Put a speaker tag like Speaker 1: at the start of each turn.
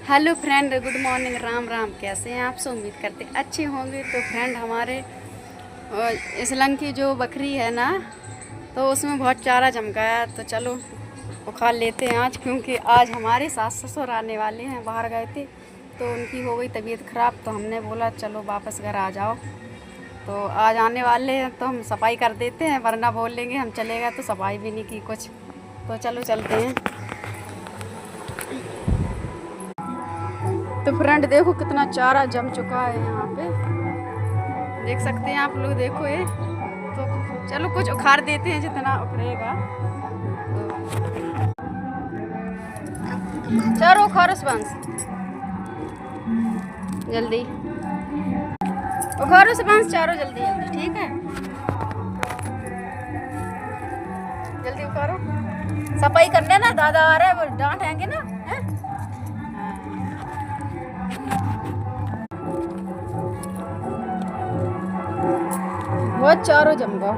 Speaker 1: Hello friend, good morning, Ram Ram. कैसे हैं आप सब? उम्मीद करते अच्छे होंगे। तो फ्रेंड, हमारे इसलंग की जो बकरी है ना, तो उसमें बहुत चारा जम गया है। तो चलो उखा लेते हैं आज, क्योंकि आज हमारे सास ससुर आने वाले हैं, बाहर गए थे तो उनकी हो गई तबीयत ख़राब। तो हमने बोला चलो वापस घर आ जाओ। तो आज आने वाले हैं तो हम सफाई कर देते हैं, वरना बोलेंगे हम चले गए तो सफाई भी नहीं की कुछ। तो चलो चलते हैं। तो फ्रेंड देखो कितना चारा जम चुका है यहाँ पे, देख सकते हैं आप लोग। देखो ये तो चलो कुछ उखाड़ देते हैं जितना उखड़ेगा। तो चारों उखाड़ो सुबंस, जल्दी उखाड़ो सुबंस, चारों जल्दी जल्दी, ठीक है? जल्दी उखाड़ो, सफाई करने ना, दादा आ रहा है, वो डांटेंगे ना, है? बहुत चारों जम गया।